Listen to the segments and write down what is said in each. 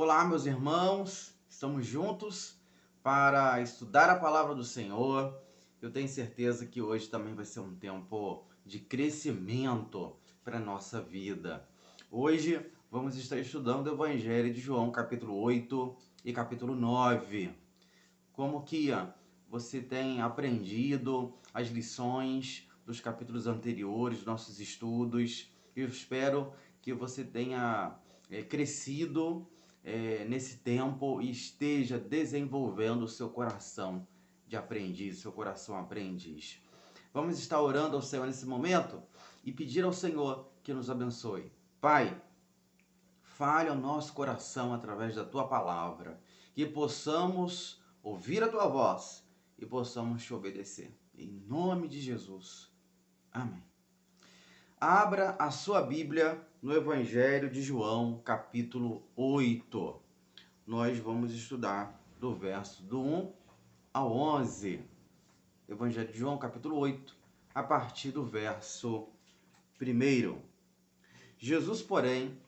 Olá, meus irmãos, estamos juntos para estudar a palavra do Senhor. Eu tenho certeza que hoje também vai ser um tempo de crescimento para a nossa vida. Hoje vamos estar estudando o Evangelho de João, capítulo 8 e capítulo 9. Como que você tem aprendido as lições dos capítulos anteriores, nossos estudos? Eu espero que você tenha crescido nesse tempo e esteja desenvolvendo o seu coração de aprendiz, seu coração aprendiz. Vamos estar orando ao Senhor nesse momento e pedir ao Senhor que nos abençoe. Pai, fale ao nosso coração através da Tua palavra, que possamos ouvir a Tua voz e possamos te obedecer. Em nome de Jesus. Amém. Abra a sua Bíblia no Evangelho de João, capítulo 8. Nós vamos estudar do verso do 1 ao 11. Evangelho de João, capítulo 8, a partir do verso 1. Jesus, porém,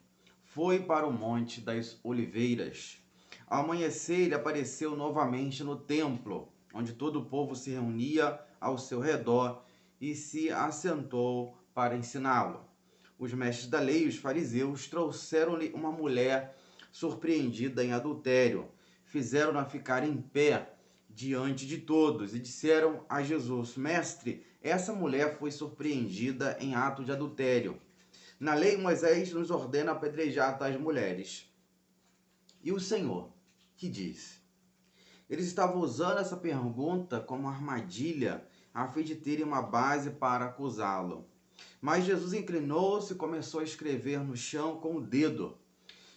foi para o Monte das Oliveiras. Ao amanhecer, ele apareceu novamente no templo, onde todo o povo se reunia ao seu redor e se assentou para ensiná-lo. Os mestres da lei e os fariseus trouxeram-lhe uma mulher surpreendida em adultério. Fizeram-na ficar em pé diante de todos e disseram a Jesus: Mestre, essa mulher foi surpreendida em ato de adultério. Na lei, Moisés nos ordena apedrejar tais mulheres. E o Senhor, que diz? Eles estavam usando essa pergunta como armadilha a fim de terem uma base para acusá-lo. Mas Jesus inclinou-se e começou a escrever no chão com o dedo.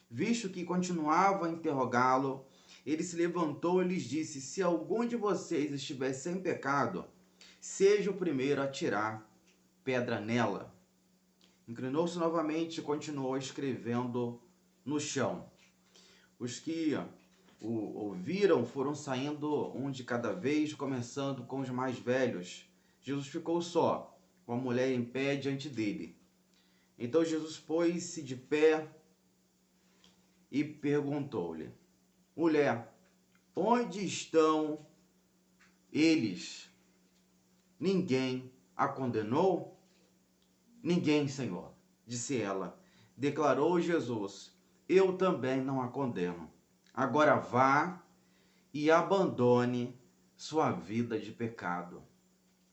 Visto que continuava a interrogá-lo, ele se levantou e lhes disse: Se algum de vocês estiver sem pecado, seja o primeiro a tirar pedra nela. Inclinou-se novamente e continuou escrevendo no chão. Os que o ouviram foram saindo um de cada vez, começando com os mais velhos. Jesus ficou só, com a mulher em pé diante dele. Então Jesus pôs-se de pé e perguntou-lhe: Mulher, onde estão eles? Ninguém a condenou? Ninguém, Senhor, disse ela. Declarou Jesus: Eu também não a condeno. Agora vá e abandone sua vida de pecado.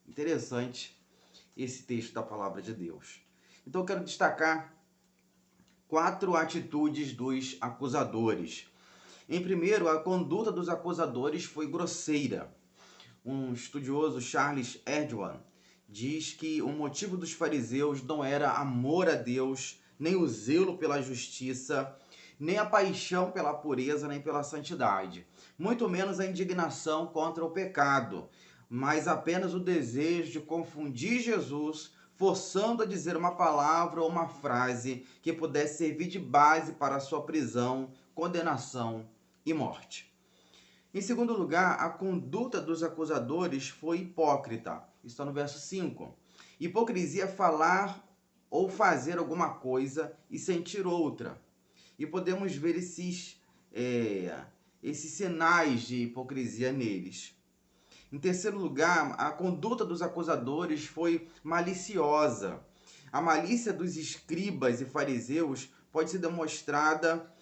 Interessante esse texto da palavra de Deus. Então eu quero destacar 4 atitudes dos acusadores. Em primeiro, a conduta dos acusadores foi grosseira. Um estudioso, Charles Erdwan, diz que o motivo dos fariseus não era amor a Deus, nem o zelo pela justiça, nem a paixão pela pureza, nem pela santidade, muito menos a indignação contra o pecado, mas apenas o desejo de confundir Jesus, forçando a dizer uma palavra ou uma frase que pudesse servir de base para a sua prisão, condenação e morte. Em segundo lugar, a conduta dos acusadores foi hipócrita. Está no verso 5. Hipocrisia é falar ou fazer alguma coisa e sentir outra. E podemos ver esses sinais de hipocrisia neles. Em terceiro lugar, a conduta dos acusadores foi maliciosa. A malícia dos escribas e fariseus pode ser demonstrada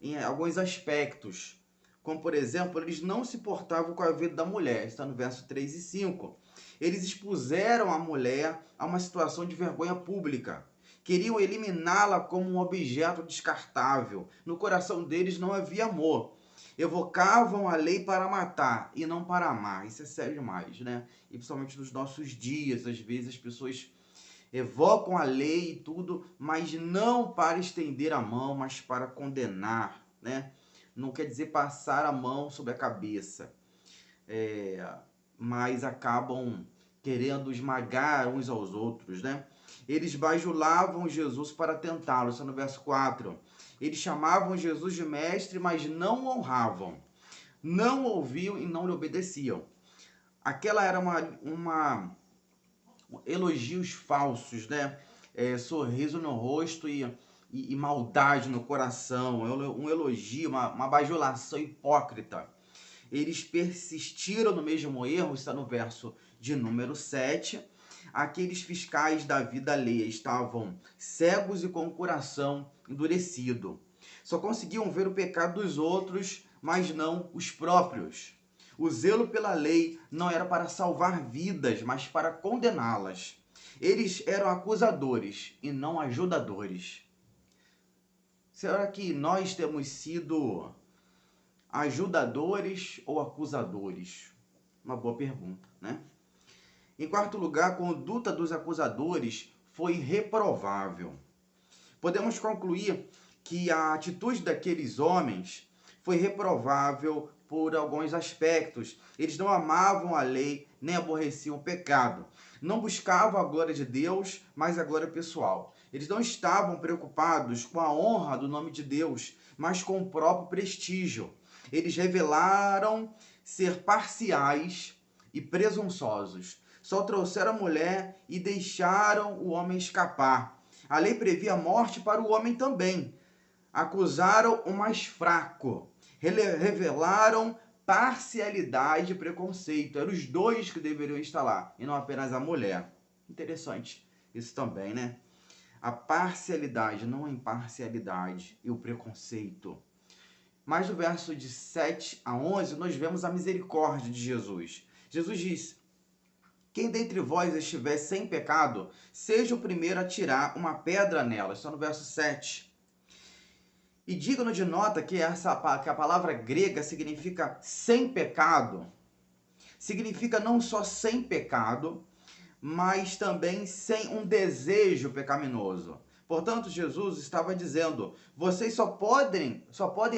em alguns aspectos. Como, por exemplo, eles não se portavam com a vida da mulher. Está no verso 3 e 5. Eles expuseram a mulher a uma situação de vergonha pública. Queriam eliminá-la como um objeto descartável. No coração deles não havia amor. Evocavam a lei para matar e não para amar. Isso é sério demais, né? E principalmente nos nossos dias, às vezes as pessoas evocam a lei e tudo, mas não para estender a mão, mas para condenar, né? Não quer dizer passar a mão sobre a cabeça, mas acabam querendo esmagar uns aos outros, né? Eles bajulavam Jesus para tentá-lo, isso é no verso 4. Eles chamavam Jesus de mestre, mas não o honravam. Não ouviam e não lhe obedeciam. Aquela era uma elogios falsos, né? Sorriso no rosto e e maldade no coração, um elogio, uma bajulação hipócrita. Eles persistiram no mesmo erro, está no verso de número 7. Aqueles fiscais da vida alheia estavam cegos e com o coração endurecido. Só conseguiam ver o pecado dos outros, mas não os próprios. O zelo pela lei não era para salvar vidas, mas para condená-las. Eles eram acusadores e não ajudadores. Será que nós temos sido ajudadores ou acusadores? Uma boa pergunta, né? Em quarto lugar, a conduta dos acusadores foi reprovável. Podemos concluir que a atitude daqueles homens foi reprovável por alguns aspectos. Eles não amavam a lei, nem aborreciam o pecado. Não buscavam a glória de Deus, mas a glória pessoal. Eles não estavam preocupados com a honra do nome de Deus, mas com o próprio prestígio. Eles revelaram ser parciais e presunçosos. Só trouxeram a mulher e deixaram o homem escapar. A lei previa a morte para o homem também. Acusaram o mais fraco. Revelaram parcialidade e preconceito. Eram os dois que deveriam estar lá, e não apenas a mulher. Interessante isso também, né? A parcialidade, não a imparcialidade, e o preconceito. Mas no verso de 7 a 11, nós vemos a misericórdia de Jesus. Jesus disse: quem dentre vós estiver sem pecado, seja o primeiro a tirar uma pedra nela. Está no verso 7. E digno de nota que a palavra grega significa sem pecado. Significa não só sem pecado, mas também sem um desejo pecaminoso. Portanto, Jesus estava dizendo: vocês só podem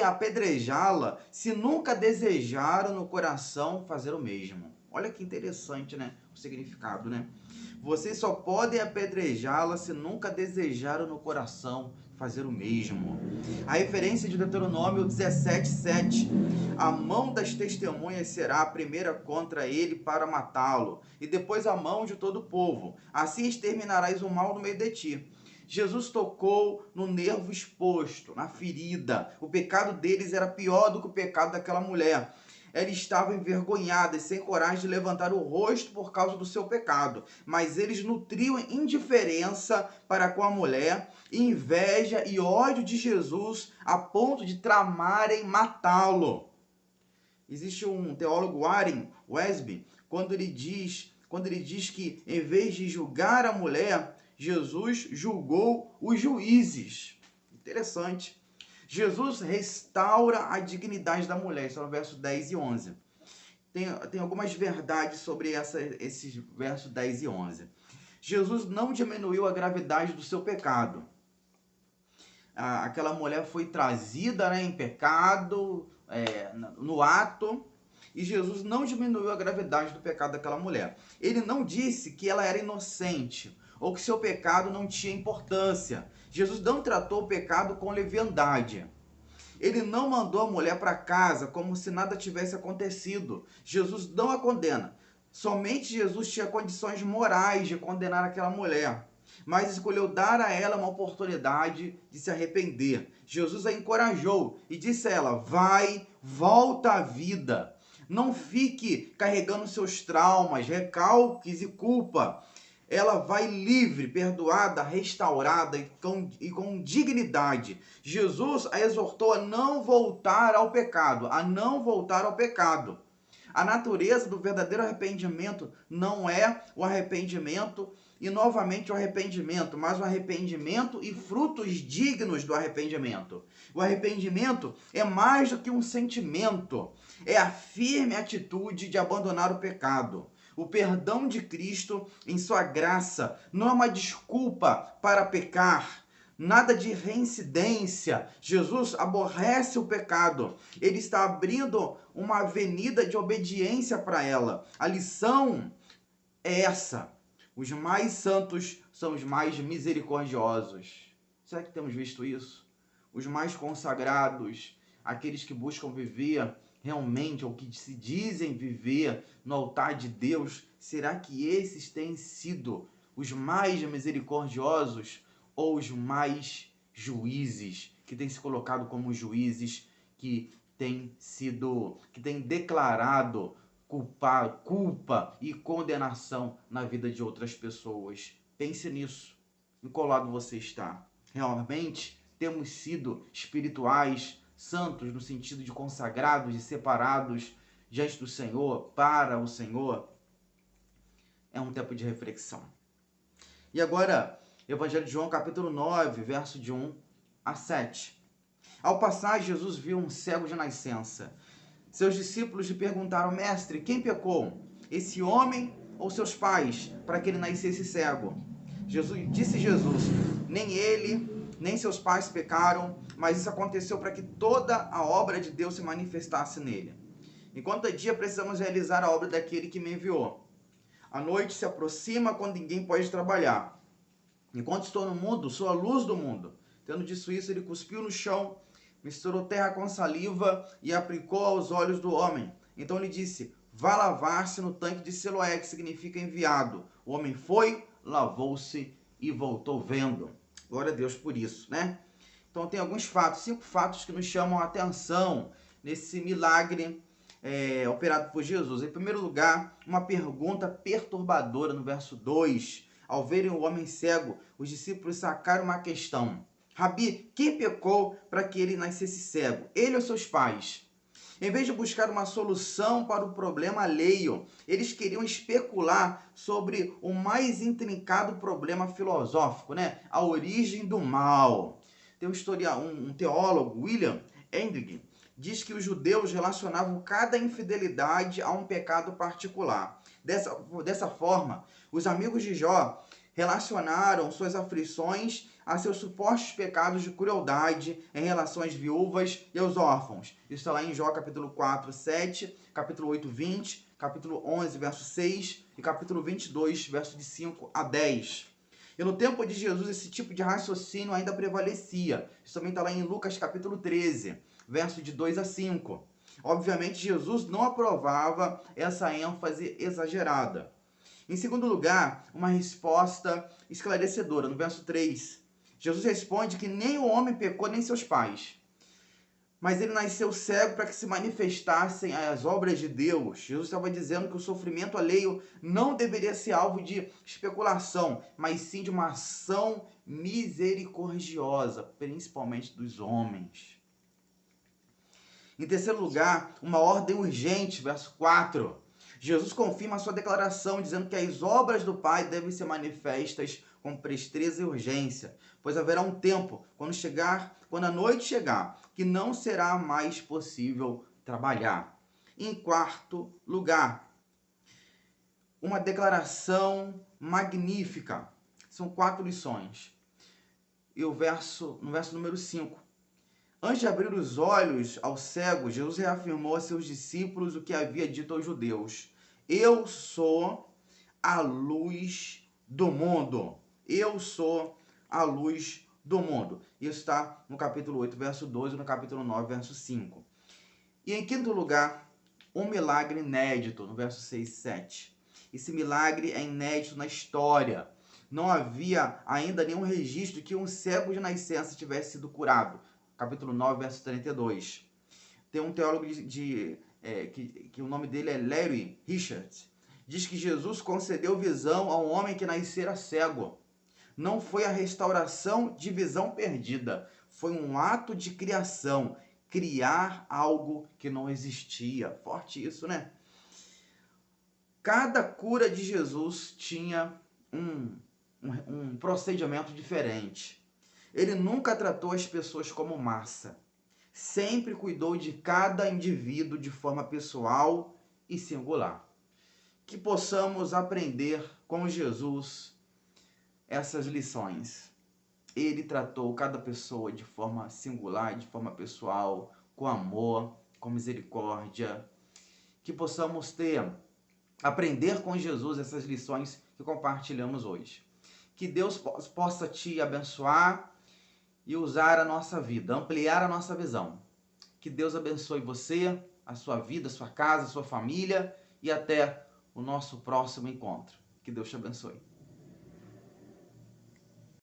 apedrejá-la se nunca desejaram no coração fazer o mesmo. Olha que interessante, né? O significado, né? Vocês só podem apedrejá-la se nunca desejaram no coração fazer o mesmo. A referência de Deuteronômio 17:7. A mão das testemunhas será a primeira contra ele para matá-lo, e depois a mão de todo o povo. Assim exterminarás o mal no meio de ti. Jesus tocou no nervo exposto, na ferida. O pecado deles era pior do que o pecado daquela mulher. Ela estava envergonhada e sem coragem de levantar o rosto por causa do seu pecado. Mas eles nutriam indiferença para com a mulher, inveja e ódio de Jesus a ponto de tramarem matá-lo. Existe um teólogo, Warren Wiersbe, quando ele diz que em vez de julgar a mulher, Jesus julgou os juízes. Interessante. Jesus restaura a dignidade da mulher. Isso é no verso 10 e 11. Tem algumas verdades sobre esses versos 10 e 11. Jesus não diminuiu a gravidade do seu pecado. Aquela mulher foi trazida, né, em pecado, no ato, e Jesus não diminuiu a gravidade do pecado daquela mulher. Ele não disse que ela era inocente ou que seu pecado não tinha importância. Jesus não tratou o pecado com leviandade. Ele não mandou a mulher para casa como se nada tivesse acontecido. Jesus não a condena. Somente Jesus tinha condições morais de condenar aquela mulher, mas escolheu dar a ela uma oportunidade de se arrepender. Jesus a encorajou e disse a ela: vai, volta à vida. Não fique carregando seus traumas, recalques e culpa. Ela vai livre, perdoada, restaurada e com dignidade. Jesus a exortou a não voltar ao pecado, A natureza do verdadeiro arrependimento não é o arrependimento e novamente o arrependimento, mas o arrependimento e frutos dignos do arrependimento. O arrependimento é mais do que um sentimento, é a firme atitude de abandonar o pecado. O perdão de Cristo em sua graça não é uma desculpa para pecar, nada de reincidência. Jesus aborrece o pecado. Ele está abrindo uma avenida de obediência para ela. A lição é essa: os mais santos são os mais misericordiosos. Será que temos visto isso? Os mais consagrados, aqueles que buscam viver realmente, ou que se dizem viver no altar de Deus, será que esses têm sido os mais misericordiosos ou os mais juízes, que têm se colocado como juízes, que têm declarado culpa e condenação na vida de outras pessoas. Pense nisso. Em qual lado você está? Realmente temos sido espirituais, santos, no sentido de consagrados, de separados diante do Senhor, para o Senhor? É um tempo de reflexão. E agora, Evangelho de João, capítulo 9, verso de 1 a 7. Ao passar, Jesus viu um cego de nascença. Seus discípulos lhe perguntaram: Mestre, quem pecou, esse homem ou seus pais, para que ele nascesse cego? Disse Jesus: nem ele, nem seus pais pecaram, mas isso aconteceu para que toda a obra de Deus se manifestasse nele. Enquanto é dia, precisamos realizar a obra daquele que me enviou. A noite se aproxima quando ninguém pode trabalhar. Enquanto estou no mundo, sou a luz do mundo. Tendo dito isso, ele cuspiu no chão, misturou terra com saliva e aplicou aos olhos do homem. Então lhe disse: vá lavar-se no tanque de Siloé, que significa enviado. O homem foi, lavou-se e voltou vendo. Glória a Deus por isso, né? Então tem alguns fatos, 5 fatos que nos chamam a atenção nesse milagre operado por Jesus. Em primeiro lugar, uma pergunta perturbadora no verso 2. Ao verem o homem cego, os discípulos sacaram uma questão: Rabi, quem pecou para que ele nascesse cego? Ele ou seus pais? Em vez de buscar uma solução para o problema alheio, eles queriam especular sobre o mais intrincado problema filosófico, né? A origem do mal. Tem um teólogo, William Hendrick, diz que os judeus relacionavam cada infidelidade a um pecado particular. Dessa forma, os amigos de Jó relacionaram suas aflições a seus supostos pecados de crueldade em relação às viúvas e aos órfãos. Isso está lá em Jó capítulo 4, 7, capítulo 8, 20, capítulo 11, verso 6 e capítulo 22, verso de 5 a 10. E no tempo de Jesus, esse tipo de raciocínio ainda prevalecia. Isso também está lá em Lucas capítulo 13, verso de 2 a 5. Obviamente, Jesus não aprovava essa ênfase exagerada. Em segundo lugar, uma resposta esclarecedora. No verso 3, Jesus responde que nem o homem pecou, nem seus pais, mas ele nasceu cego para que se manifestassem as obras de Deus. Jesus estava dizendo que o sofrimento alheio não deveria ser alvo de especulação, mas sim de uma ação misericordiosa, principalmente dos homens. Em terceiro lugar, uma ordem urgente, verso 4. Jesus confirma a sua declaração, dizendo que as obras do Pai devem ser manifestas com presteza e urgência, pois haverá um tempo, quando a noite chegar, que não será mais possível trabalhar. Em quarto lugar, uma declaração magnífica. São 4 lições. E no verso número 5. Antes de abrir os olhos ao cego, Jesus reafirmou a seus discípulos o que havia dito aos judeus: eu sou a luz do mundo. Eu sou a luz do mundo. Isso está no capítulo 8, verso 12, e no capítulo 9, verso 5. E em quinto lugar, um milagre inédito, no verso 6 e 7. Esse milagre é inédito na história. Não havia ainda nenhum registro de que um cego de nascença tivesse sido curado. Capítulo 9, verso 32. Tem um teólogo que o nome dele é Larry Richards. Diz que Jesus concedeu visão a um homem que nascera cego. Não foi a restauração de visão perdida. Foi um ato de criação. Criar algo que não existia. Forte isso, né? Cada cura de Jesus tinha um procedimento diferente. Ele nunca tratou as pessoas como massa. Sempre cuidou de cada indivíduo de forma pessoal e singular. Que possamos aprender com Jesus essas lições. Ele tratou cada pessoa de forma singular, de forma pessoal, com amor, com misericórdia. Que possamos aprender com Jesus essas lições que compartilhamos hoje. Que Deus possa te abençoar e usar a nossa vida, ampliar a nossa visão. Que Deus abençoe você, a sua vida, a sua casa, a sua família e até o nosso próximo encontro. Que Deus te abençoe.